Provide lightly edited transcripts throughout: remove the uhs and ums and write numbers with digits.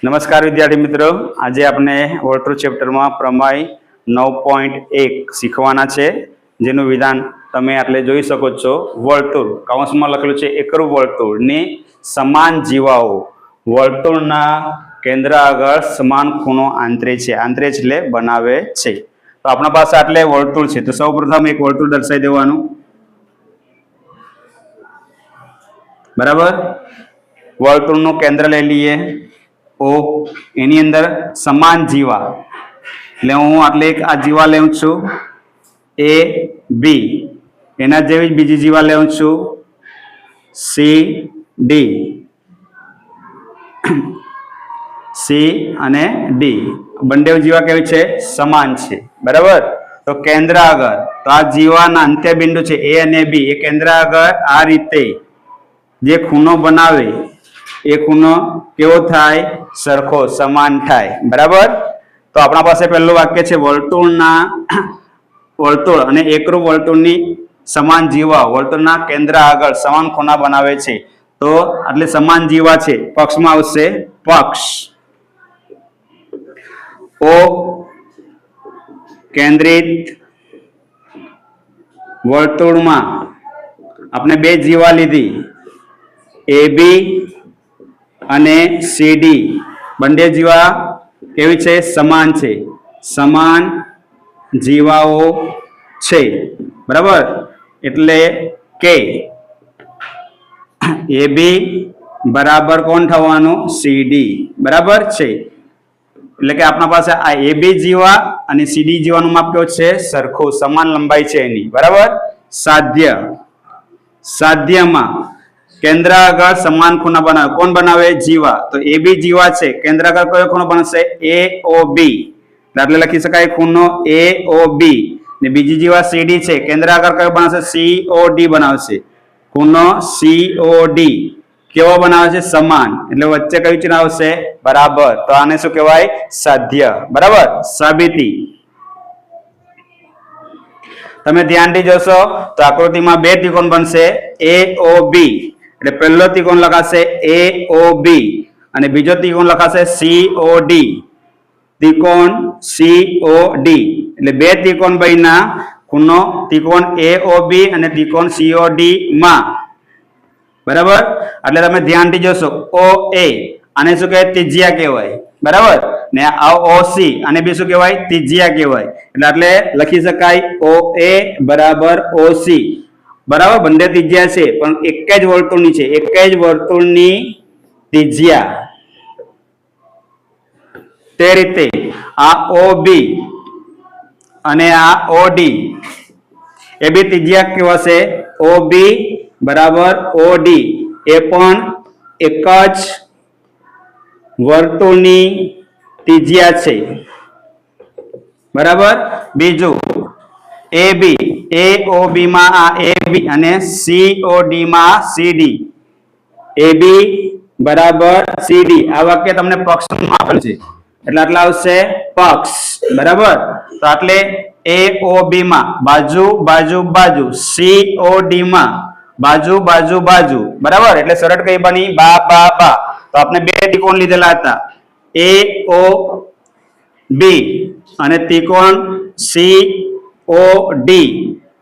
નમસ્કાર વિદ્યાર્થી મિત્રો, આજે આપણે વર્તુળ ચેપ્ટરમાં પ્રમેય 9.1 શીખવાના છે, જેનું વિધાન તમે આટલે જોઈ શકો છો. વર્તુળ કૌંસમાં લખેલું છે એકરૂપ વર્તુળની સમાન જીવાઓ વર્તુળના કેન્દ્ર આગળ સમાન ખૂણો આંતરે છે. આંતરે એટલે બનાવે છે. તો આપણા પાસે આટલે વર્તુળ છે, તો સૌપ્રથમ એક વર્તુળ દર્શાવી દેવાનું. બરાબર, વર્તુળનું કેન્દ્ર લઈ લઈએ O, એની અંદર સમાન જીવા, એટલે હું આટલે એક આ જીવા લેઉં છું A B, એના જેવી જ બીજી જીવા લેઉં છું C D, C અને D. બંને જીવા કેવી છે? સમાન છે. બરાબર, તો કેન્દ્ર આગળ, તો આ જીવાના અંત્ય બિંદુ છે A અને B, એ કેન્દ્ર આગળ આ રીતે જે ખૂણો બનાવે એ ખૂણો કેવો થાય? સરખો, સમાન થાય. બરાબર, તો આપણા પાસે પહેલું વાક્ય છે વર્તુળ અને એકરૂપ વર્તુળની સમાન જીવા વર્તુળના કેન્દ્ર આગળ સમાન ખૂણા બનાવે છે. તો એટલે સમાન જીવા છે, પક્ષમાં આવશે પક્ષ. O કેન્દ્રિત વર્તુળમાં આપણે બે જીવા લીધી, AB અને CD. બંને જીવા કેવી છે? સમાન છે, સમાન જીવાઓ છે. બરાબર, એટલે કે AB બરાબર કોણ થવાનું? CD. બરાબર છે, એટલે કે આપણા પાસે આ AB જીવા અને CD જીવાનું માપ કેવું છે? સરખું, સમાન લંબાઈ છે એની. બરાબર, સાધ્ય, સાધ્યમાં કેન્દ્ર આગળ સમાન ખૂણા બનાવે. કોણ બનાવે? જીવા. તો AB જીવા છે, કેન્દ્ર આગળ કયો ખૂણો બનશે? AOB. એટલે લખી શકાય ખૂણો AOB. ને બીજી જીવા CD છે, કેન્દ્ર આગળ કયો બનાવશે? COD બનાવશે. ખૂણો COD કેવો બનાવે છે? સમાન. એટલે વચ્ચે કયું ચિહ્ન આવશે? બરાબર. તો આને શું કહેવાય? સાધ્ય. બરાબર, સાબિતી. તમે ધ્યાનથી જોશો તો આકૃતિમાં બે ત્રિકોણ બનશે AOB. એટલે પહેલો ત્રિકોણ લખાશે AOB અને બીજો ત્રિકોણ લખાશે COD. ત્રિકોણ COD એટલે બે ત્રિકોણ બન્યા ખૂણો ત્રિકોણ AOB અને ત્રિકોણ COD માં. બરાબર, એટલે તમે ધ્યાનથી જોશો OA આને શું કહેવાય? ત્રિજ્યા કહેવાય. બરાબર, ને આ OC અને બી શું કહેવાય? ત્રિજ્યા કહેવાય. એટલે લખી શકાય OA બરાબર OC. બરાબર, બંને ત્રિજ્યા છે પણ એક જ વર્તુળની છે, એક જ વર્તુળની ત્રિજ્યા. તે રીતે આ OB અને આ OD એ બી ત્રિજ્યા કેવા છે? OB બરાબર OD, એ પણ એક જ વર્તુળની ત્રિજ્યા છે. બરાબર, બીજું AB, AOB માં આ AB અને COD માં CD. AB બરાબર CD. આ વાક્ય તમને પક્ષમાં આપેલ છે, એટલે આટલા આવશે પક્ષ. બરાબર, તો એટલે AOB માં બાજુ બાજુ બાજુ, COD માં બાજુ બાજુ બાજુ. બરાબર, એટલે શરત કઈ બની? બા બા બા. તો આપણે બે ત્રિકોણ લીધેલા હતા AOB અને ત્રિકોણ COD.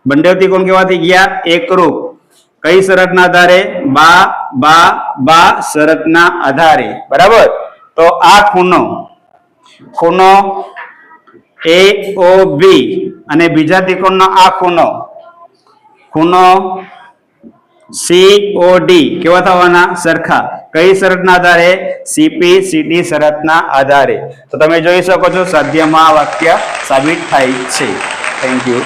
બંને ત્રિકોણ કેવા થઈ ગયા? એકરૂપ. કઈ શરતના આધારે? બા બા બા શરતના આધારે. બરાબર, તો આ ખૂણો AOB અને બીજા ત્રિકોણનો આ ખૂણો COD કેવા થવાના? સરખા. કઈ શરતના આધારે? CP CD શરતના આધારે. તો તમે જોઈ શકો છો સાધ્યમાં આ વાક્ય સાબિત થાય છે. Thank you.